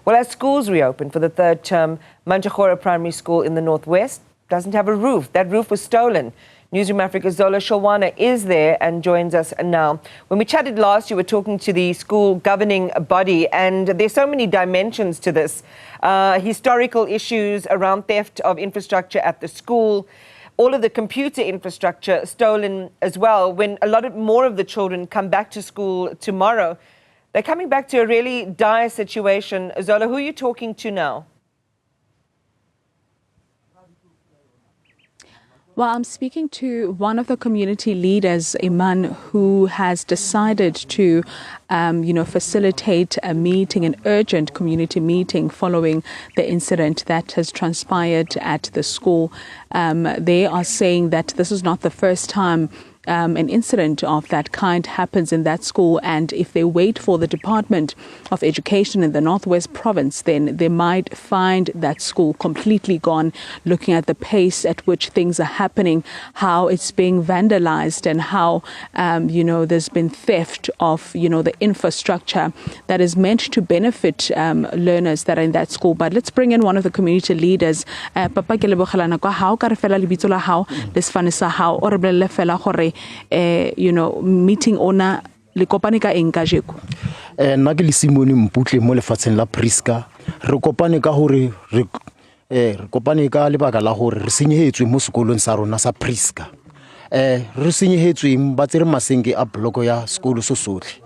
Well, as schools reopen for the third term, Mmanjaakgora Primary School in the northwest doesn't have a roof. That roof was stolen. Newzroom Africa's Zola Sholwana is there and joins us now. When we chatted last, you were talking to the school governing body, and there's so many dimensions to this. Historical issues around theft of infrastructure at the school, all of the computer infrastructure stolen as well. When a lot more of the children come back to school tomorrow, they're coming back to a really dire situation. Zola, who are you talking to now? Well, I'm speaking to one of the community leaders, Iman, who has decided to, facilitate a meeting, an urgent community meeting following the incident that has transpired at the school. They are saying that this is not the first time an incident of that kind happens in that school, and if they wait for the Department of Education in the Northwest Province, then they might find that school completely gone, looking at the pace at which things are happening, how it's being vandalized, and how, there's been theft of, the infrastructure that is meant to benefit learners that are in that school. But let's bring in one of the community leaders. Papa ke lebogelana kwa hao ka re fela lebitso la hao le sefane sa hao o re bolelle fela gore meeting ona le kopane ka eng ka jeko. Nna ke le Simone Mputle mo lefatsheng la Priska. Re kopane ka hore re kopane ka lebaka la hore re senyehetswe mo sekolong sa rona sa Priska. Re senyehetswe ba tsere masenge a bloko ya sekolo so sotlhe.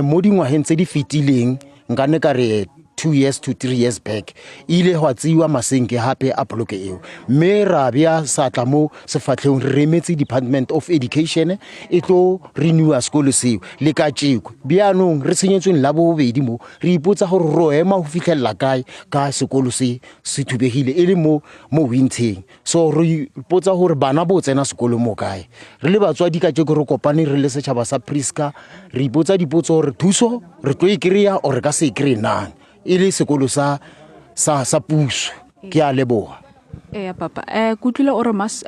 Mo dingwaheng tse di fetileng ngane ka re 2 years to 3 years back ile hwa tsiwa masenke hape a bloke eo mme ra bia satla mo sefatlheng re remetse Department of Education e tlo renew sekolo seo le ka tshiko bianong re senyetsweng la bobedi mo re ipotsa gore ro ema ho fitlhela kae ka sekolo se thubegile e le mo winteng so re ipotsa gore bana bo tsena sekolo mo kae re le batswadi ka tshiko re kopane re le setšhaba sa Priska re ipotsa dipotso gore thuso re tlo ikriya o re ka se ikri nang ile sekolo sa puso ke a leboga. Papa kutlile ore mas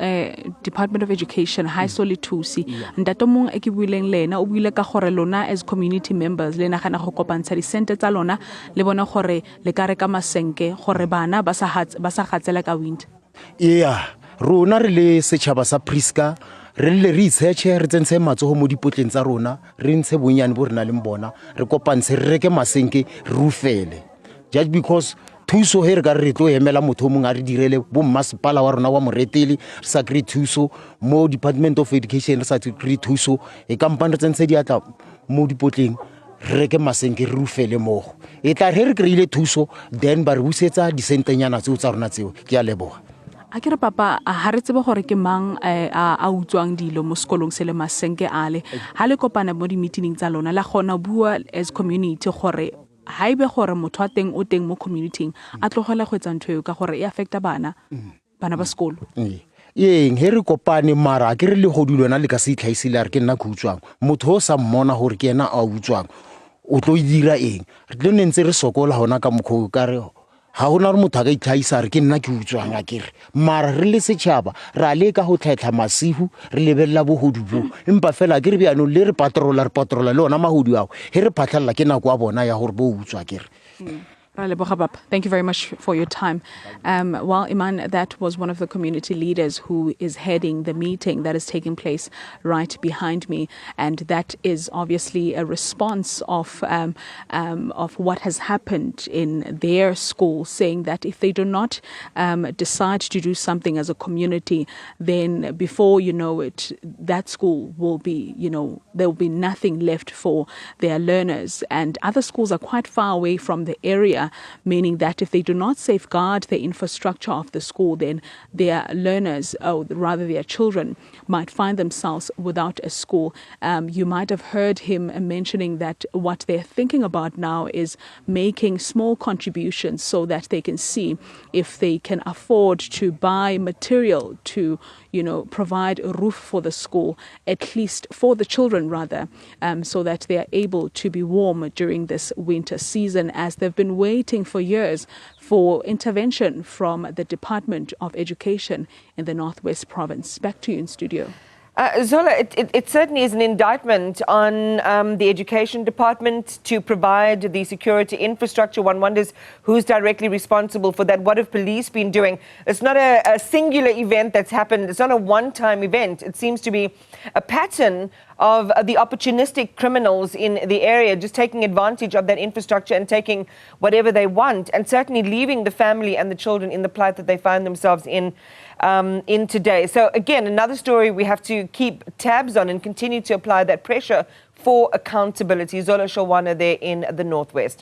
Department of Education high soli thusi ntato mong e ke buileng lena o buile ka gore lona as community members le nagana go kopantsha di sente tsa lona le bona gore le ka reka masenke gore bana ba sa gatsela ka winter. Rona re le setšhaba sa Priska re le re itsheche re tsentse matsogo mo dipotleng tsa rona re ntshe bonyane bo rena le mbona re kopantshe re reke masenke rufele just because thuso he re ka re tlo emela motho mong a re direle bo mmasepala wa rona wa moreteli re sa kry thuso mo Department of Education re sa kry thuso e kampane re tsentse diatla mo dipotleng re reke masenke rufele mogo e tla re kry-ile thuso then ba re busetsa disentenyana tseo tsa rona tseo ke a leboga. Akere papa ha re tsebe gore ke mang a utswang dilo mo sekolong se le masenke ale ha le kopana mo di meeting tsa lona la gona bua as community gore ha ibe gore motho a teng o teng mo community a tlogela go etsa ntho ka gore e affecta bana ba sekolo. He re kopane mara ke re le godulona le ka se itlhaisile re ke nna go utswang motho o sa mmona gore ke ena a utswang o tlo dira eng re le ntse re sokola hona ka mokgo ka re ha hona re motho a ka itlhaisa re ke nna ke utswang a kere mara re le setšhaba ra le ka go tlhatlha masihu re lebella bogodu bo empa fela ke re biano le re patrola le ona mahodu ao he re phatlhalla ke nako a bona ya gore bo utswa kere. Thank you very much for your time. Well, Iman, that was one of the community leaders who is heading the meeting that is taking place right behind me, and that is obviously a response of what has happened in their school, saying that if they do not decide to do something as a community, then before you know it, that school will be, there will be nothing left for their learners, and other schools are quite far away from the area, meaning that if they do not safeguard the infrastructure of the school, then their learners, or rather their children, might find themselves without a school. You might have heard him mentioning that what they're thinking about now is making small contributions so that they can see if they can afford to buy material to, provide a roof for the school, at least for the children rather, so that they are able to be warm during this winter season, as they've been waiting for years for intervention from the Department of Education in the Northwest Province. Back to you in studio. Zola, it certainly is an indictment on the education department to provide the security infrastructure. One wonders who's directly responsible for that. What have police been doing? It's not a singular event that's happened. It's not a one-time event. It seems to be a pattern of the opportunistic criminals in the area just taking advantage of that infrastructure and taking whatever they want, and certainly leaving the family and the children in the plight that they find themselves in today. So again, another story we have to keep tabs on and continue to apply that pressure for accountability. Zola, Sholwana there in the Northwest.